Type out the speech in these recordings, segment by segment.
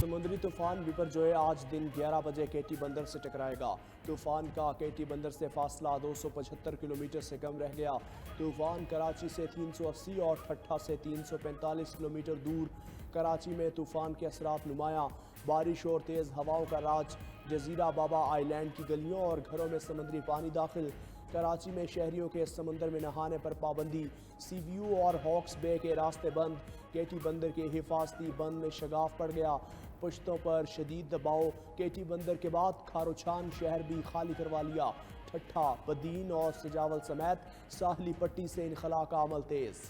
سمندری طوفان بپرجوئے آج دن 11 بجے کیٹی بندر سے ٹکرائے گا۔ طوفان کا کیٹی بندر سے فاصلہ 275 کلومیٹر سے کم رہ گیا۔ طوفان کراچی سے 380 اور ٹھٹھہ سے 345 کلومیٹر دور۔ کراچی میں طوفان کے اثرات نمایاں، بارش اور تیز ہواؤں کا راج۔ جزیرہ بابا آئی لینڈ کی گلیوں اور گھروں میں سمندری پانی داخل۔ کراچی میں شہریوں کے سمندر میں نہانے پر پابندی۔ سی ویو اور ہاکس بے کے راستے بند۔ کیٹی بندر کے حفاظتی بند میں شگاف پڑ گیا۔ پشتوں پر شدید دباؤ۔ کیٹی بندر کے بعد کھاروچان شہر بھی خالی کروا لیا۔ ٹھٹھہ، بدین اور سجاول سمیت ساحلی پٹی سے انخلا کا عمل تیز۔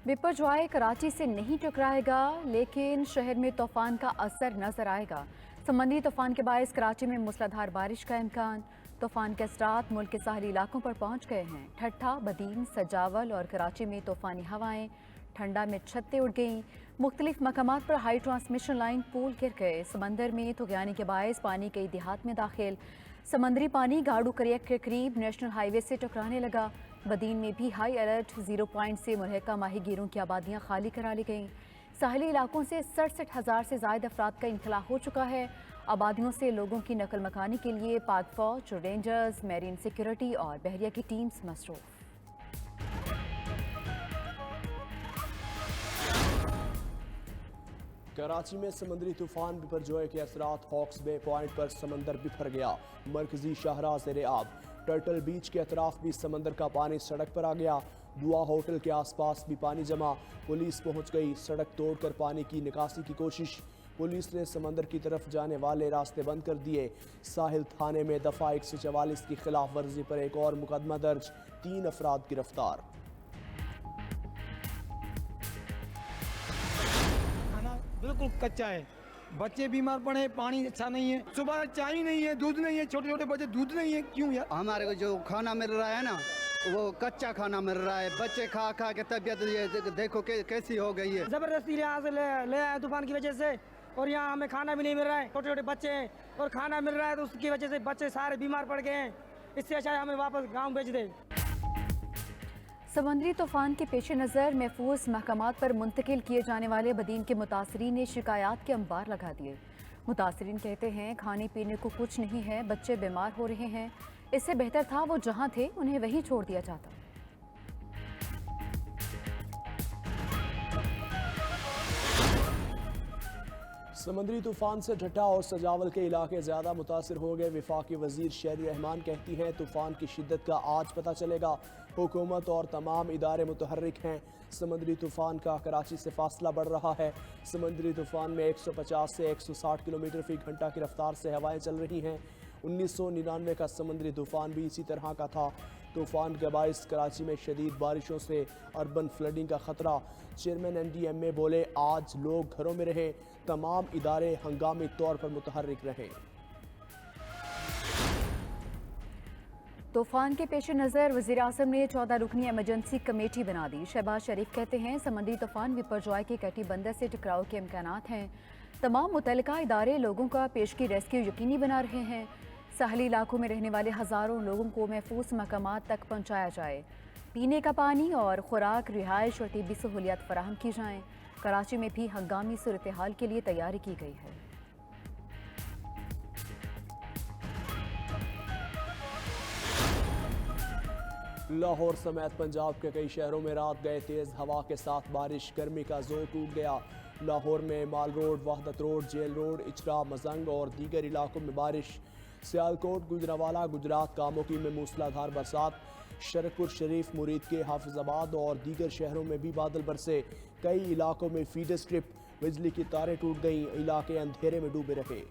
بپرجوئے کراچی سے نہیں ٹکرائے گا، لیکن شہر میں طوفان کا اثر نظر آئے گا۔ سمندری طوفان کے باعث کراچی میں موسلادھار بارش کا امکان۔ طوفان کے اثرات ملک کے ساحلی علاقوں پر پہنچ گئے ہیں۔ ٹھٹھہ، بدین، سجاول اور کراچی میں طوفانی ہوائیں۔ ٹھنڈا میں چھتیں اڑ گئیں۔ مختلف مقامات پر ہائی ٹرانسمیشن لائن پول گر گئے۔ سمندر میں طغیانی کے باعث پانی کئی دیہات میں داخل۔ سمندری پانی گاڑو کریک کے قریب نیشنل ہائی وے سے ٹکرانے لگا۔ بدین میں بھی ہائی الرٹ 0 پوائنٹ سے ملحقہ ماہی گیروں کی آبادیاں خالی کرا لی گئیں۔ ساحلی علاقوں سے 67,000 سے زائد افراد کا انخلا ہو چکا ہے۔ آبادیوں سے لوگوں کی نقل مکانی کے لیے پاک فوج، رینجرز، میرین سیکورٹی اور بحریہ کی ٹیمز مصروف۔ کراچی میں سمندری طوفان بپرجوئے کے اثرات۔ ہاکس بے پوائنٹ پر سمندر بکھر گیا۔ مرکزی شاہراہ زیر آب۔ ٹرٹل بیچ کے اطراف بھی سمندر کا پانی سڑک پر آ گیا۔ دعا ہوٹل کے آس پاس بھی پانی جمع۔ پولیس پہنچ گئی۔ سڑک توڑ کر پانی کی نکاسی کی کوشش۔ پولیس نے سمندر کی طرف جانے والے راستے بند کر دیے۔ ساحل تھانے میں دفعہ 144 کی خلاف ورزی پر ایک اور مقدمہ درج۔ 3 افراد گرفتار۔ کھانا بالکل کچا ہے، بچے بیمار پڑے، پانی اچھا نہیں ہے، صبح چائے نہیں ہے، دودھ نہیں ہے، چھوٹے چھوٹے بچے دودھ نہیں ہے، کیوں یار؟ ہمارے کو جو کھانا مل رہا ہے نا وہ کچا کھانا مل رہا ہے، بچے کھا کھا کے طبیعت یہ دیکھو کیسی ہو گئی ہے۔ زبردستی یہاں سے لے آئے طوفان کی وجہ سے، اور یہاں ہمیں کھانا بھی نہیں مل رہا ہے، چھوٹے چھوٹے بچے ہیں اور کھانا مل رہا ہے تو اس کی وجہ سے بچے سارے بیمار پڑ گئے ہیں۔ اس سے اچھا ہے ہمیں واپس گاؤں بھیج دے۔ سمندری طوفان کے پیش نظر محفوظ محکمات پر منتقل کیے جانے والے بدین کے متاثرین نے شکایات کے انبار لگا دیے۔ متاثرین کہتے ہیں کھانے پینے کو کچھ نہیں ہے، بچے بیمار ہو رہے ہیں، اس سے بہتر تھا وہ جہاں تھے انہیں وہیں چھوڑ دیا جاتا۔ سمندری طوفان سے ٹھٹھہ اور سجاول کے علاقے زیادہ متاثر ہو گئے۔ وفاقی وزیر شہری رحمان کہتی ہیں طوفان کی شدت کا آج پتہ چلے گا۔ حکومت اور تمام ادارے متحرک ہیں۔ سمندری طوفان کا کراچی سے فاصلہ بڑھ رہا ہے۔ سمندری طوفان میں 150 سے 160 کلومیٹر فی گھنٹہ کی رفتار سے ہوائیں چل رہی ہیں۔ 1999 کا سمندری طوفان بھی اسی طرح کا تھا۔ طوفان کے باعث کراچی میں شدید بارشوں سے اربن فلڈنگ کا خطرہ۔ چیئرمین NDMA بولے آج لوگ گھروں میں رہیں، تمام ادارے ہنگامی طور پر متحرک رہیں۔ طوفان کے پیش نظر وزیراعظم نے 14 رکنی ایمرجنسی کمیٹی بنا دی۔ شہباز شریف کہتے ہیں سمندری طوفان بپرجوئے کے کیٹی بندر سے ٹکراؤ کے امکانات ہیں۔ تمام متعلقہ ادارے لوگوں کا پیشگی ریسکیو یقینی بنا رہے ہیں۔ ساحلی علاقوں میں رہنے والے ہزاروں لوگوں کو محفوظ مقامات تک پہنچایا جائے۔ پینے کا پانی اور خوراک، رہائش اور طبی سہولیات فراہم کی جائیں۔ کراچی میں بھی ہنگامی صورتحال کے لیے تیاری کی گئی ہے۔ لاہور سمیت پنجاب کے کئی شہروں میں رات گئے تیز ہوا کے ساتھ بارش، گرمی کا زور ٹوٹ گیا۔ لاہور میں مال روڈ، وحدت روڈ، جیل روڈ، اچرا، مزنگ اور دیگر علاقوں میں بارش۔ سیالکوٹ، گجرانوالہ، گجرات کاموکی میں موسلادھار برسات۔ شرک پور شریف، مرید کے حافظ آباد اور دیگر شہروں میں بھی بادل برسے۔ کئی علاقوں میں فیڈر سٹرپ، بجلی کی تاریں ٹوٹ گئیں، علاقے اندھیرے میں ڈوبے رہے۔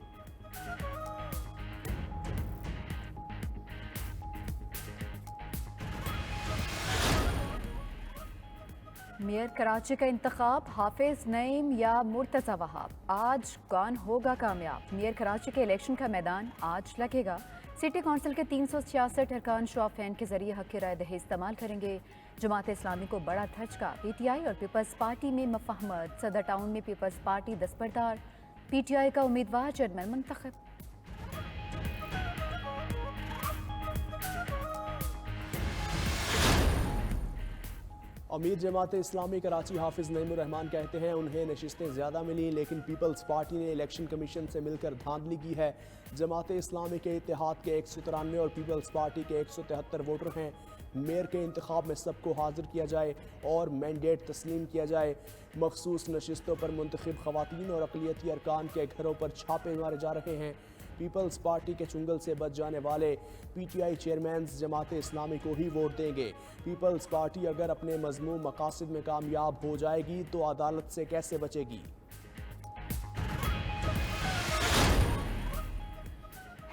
میئر کراچی کا انتخاب حافظ نعیم یا مرتضی وہاب، آج کون ہوگا کامیاب؟ میئر کراچی کے الیکشن کا میدان آج لگے گا۔ سٹی کونسل کے 366 ارکان شو آف ہینڈ کے ذریعے حق رائے دہی استعمال کریں گے۔ جماعت اسلامی کو بڑا دھچکا، PTI اور پیپلز پارٹی میں مفاہمت۔ صدر ٹاؤن میں پیپلز پارٹی دستبردار، PTI کا امیدوار چیئرمین منتخب۔ امیر جماعت اسلامی کراچی حافظ نعیم الرحمان کہتے ہیں انہیں نشستیں زیادہ ملیں لیکن پیپلز پارٹی نے الیکشن کمیشن سے مل کر دھاندلی کی ہے۔ جماعت اسلامی کے اتحاد کے 193 اور پیپلز پارٹی کے 173 ووٹر ہیں۔ میئر کے انتخاب میں سب کو حاضر کیا جائے اور مینڈیٹ تسلیم کیا جائے۔ مخصوص نشستوں پر منتخب خواتین اور اقلیتی ارکان کے گھروں پر چھاپے مارے جا رہے ہیں۔ پیپلز پارٹی کے چنگل سے بچ جانے والے P T I chairmen Jamaat Islami کو ہی ووٹ دیں گے۔ پیپلز پارٹی اگر اپنے مذموم مقاصد میں کامیاب ہو جائے گی تو عدالت سے کیسے بچے گی؟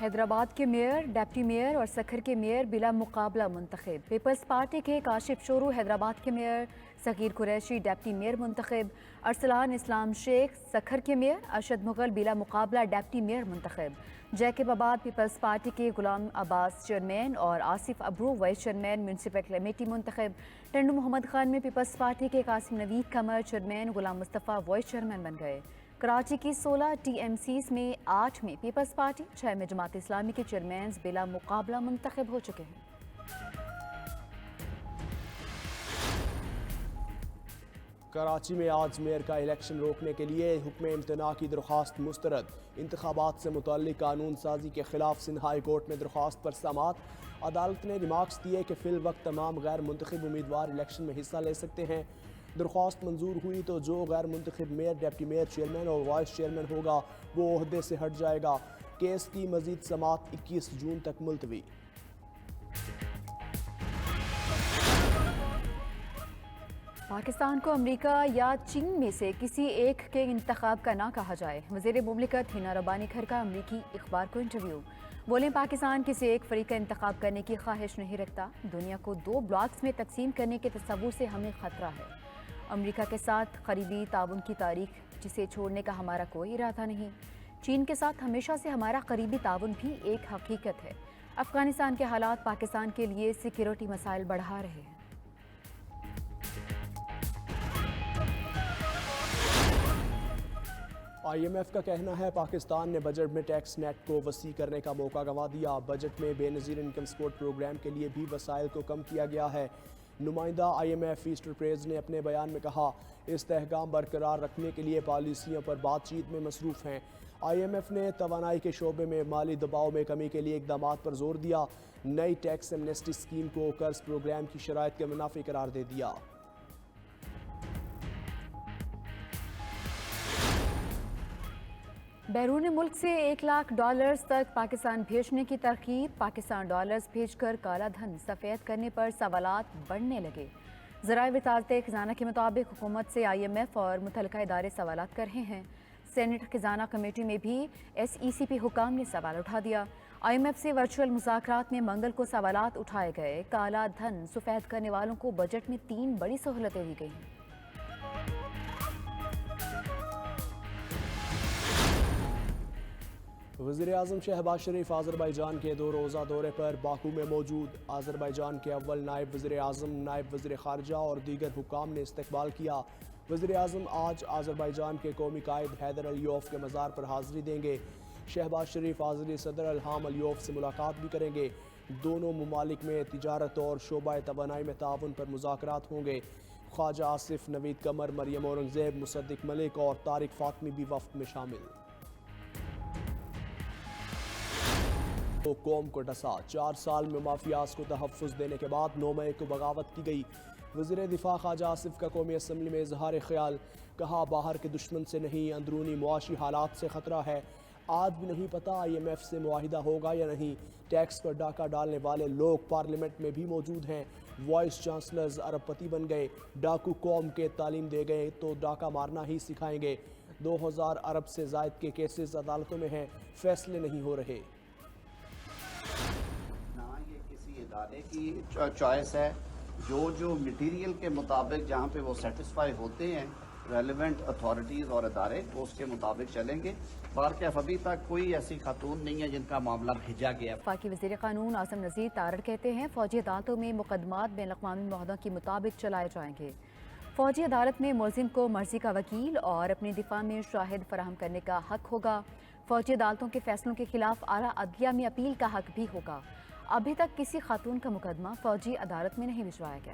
حیدرآباد کے میئر، ڈپٹی میئر اور سکھر کے میئر بلا مقابلہ منتخب۔ پیپلز پارٹی کے کاشف شورو حیدرآباد کے میئر، صغیر قریشی ڈپٹی میئر منتخب۔ ارسلان اسلام شیخ سکھر کے میئر، ارشد مغل بلا مقابلہ ڈپٹی میئر منتخب۔ جیکب آباد پیپلز پارٹی کے غلام عباس چیئرمین اور آصف ابرو وائس چیئرمین میونسپل کمیٹی منتخب۔ ٹنڈو محمد خان میں پیپلز پارٹی کے قاسم نوید Qamar chairman, Ghulam Mustafa vice chairman بن گئے۔ کراچی کی 16 ٹی ایم سیز میں 8 میں پیپلز پارٹی، 6 میں جماعت اسلامی کے چیئرمینز بلا مقابلہ منتخب ہو چکے ہیں۔ کراچی میں آج میئر کا الیکشن روکنے کے لیے حکم امتناع کی درخواست مسترد۔ انتخابات سے متعلق قانون سازی کے خلاف سندھ ہائی کورٹ میں درخواست پر سماعت۔ عدالت نے ریمارکس دیے کہ فی الوقت تمام غیر منتخب امیدوار الیکشن میں حصہ لے سکتے ہیں۔ درخواست منظور ہوئی تو جو غیر منتخب میئر، ڈپٹی میئر، چیئرمین اور وائس چیئرمین ہوگا وہ عہدے سے ہٹ جائے گا۔ کیس کی مزید سماعت 21 جون تک ملتوی۔ پاکستان کو امریکہ یا چین میں سے کسی ایک کے انتخاب کا نہ کہا جائے۔ وزیر مملکت ہینا ربانی گھر کا امریکی اخبار کو انٹرویو۔ بولیں پاکستان کسی ایک فریق کا انتخاب کرنے کی خواہش نہیں رکھتا۔ دنیا کو 2 بلاکس میں تقسیم کرنے کے تصور سے ہمیں خطرہ ہے۔ امریکہ کے ساتھ قریبی تعاون کی تاریخ جسے چھوڑنے کا ہمارا کوئی ارادہ نہیں۔ چین کے ساتھ ہمیشہ سے ہمارا قریبی تعاون بھی ایک حقیقت ہے۔ افغانستان کے حالات پاکستان کے لیے سیکیورٹی مسائل بڑھا رہے ہیں۔ آئی ایم ایف کا کہنا ہے پاکستان نے بجٹ میں ٹیکس نیٹ کو وسیع کرنے کا موقع گنوا دیا۔ بجٹ میں بے نظیر انکم سپورٹ پروگرام کے لیے بھی وسائل کو کم کیا گیا ہے۔ نمائندہ آئی ایم ایف ایسٹر پریز نے اپنے بیان میں کہا استحکام برقرار رکھنے کے لیے پالیسیوں پر بات چیت میں مصروف ہیں۔ آئی ایم ایف نے توانائی کے شعبے میں مالی دباؤ میں کمی کے لیے اقدامات پر زور دیا۔ نئی ٹیکس ایمنسٹی اسکیم کو قرض پروگرام کی شرائط کے منافی قرار دے دیا۔ بیرون ملک سے $1,00,000 تک پاکستان بھیجنے کی ترغیب۔ پاکستان ڈالرز بھیج کر کالا دھن سفید کرنے پر سوالات بڑھنے لگے۔ ذرائع وزارت خزانہ کے مطابق حکومت سے آئی ایم ایف اور متعلقہ ادارے سوالات کر رہے ہیں۔ سینٹ خزانہ کمیٹی میں بھی ایس ای سی پی حکام نے سوال اٹھا دیا۔ آئی ایم ایف سے ورچوئل مذاکرات میں منگل کو سوالات اٹھائے گئے۔ کالا دھن سفید کرنے والوں کو بجٹ میں 3 بڑی سہولتیں دی گئی ہیں۔ وزیر اعظم شہباز شریف آذربائیجان کے 2 روزہ دورے پر باکو میں موجود۔ آذربائیجان کے اول نائب وزیر اعظم، نائب وزیر خارجہ اور دیگر حکام نے استقبال کیا۔ وزیر اعظم آج آذربائیجان کے قومی قائد حیدر الیوف کے مزار پر حاضری دیں گے۔ شہباز شریف آذری صدر الہام الیوف سے ملاقات بھی کریں گے۔ دونوں ممالک میں تجارت اور شعبہ توانائی میں تعاون پر مذاکرات ہوں گے۔ خواجہ آصف، نوید قمر، مریم اورنگزیب، مصدق ملک اور طارق فاطمی بھی وفد میں شامل۔ قوم کو ڈسا، 4 سال میں مافیاز کو تحفظ دینے کے بعد 9 مئی کو بغاوت کی گئی۔ وزیر دفاع خواجہ آصف کا قومی اسمبلی میں اظہار خیال، کہا باہر کے دشمن سے نہیں اندرونی معاشی حالات سے خطرہ ہے۔ آج بھی نہیں پتہ آئی ایم ایف سے معاہدہ ہوگا یا نہیں۔ ٹیکس پر ڈاکہ ڈالنے والے لوگ پارلیمنٹ میں بھی موجود ہیں۔ وائس چانسلرز ارب پتی بن گئے۔ ڈاکو قوم کے تعلیم دے گئے تو ڈاکہ مارنا ہی سکھائیں گے۔ 2000 ارب سے زائد کے کیسز عدالتوں میں ہیں، فیصلے نہیں ہو رہے۔ ادارے کی چوائس ہے، جو میٹیریل کے مطابق جہاں پہ وہ سیٹسفائی ہوتے ہیں ریلیونٹ اتھارٹیز اور ادارے وہ اس کے مطابق چلیں گے۔ بارکیف ابھی تک کوئی ایسی خاتون نہیں ہے جن کا معاملہ بھیجا گیا۔ وفاقی وزیر قانون اعظم نذیر تارڑ کہتے ہیں فوجی عدالتوں میں مقدمات بین الاقوامی معاہدوں کے مطابق چلائے جائیں گے۔ فوجی عدالت میں ملزم کو مرضی کا وکیل اور اپنے دفاع میں شاہد فراہم کرنے کا حق ہوگا۔ فوجی عدالتوں کے فیصلوں کے خلاف اعلیٰ عدلیہ میں اپیل کا حق بھی ہوگا۔ ابھی تک کسی خاتون کا مقدمہ فوجی عدالت میں نہیں بھجوایا گیا۔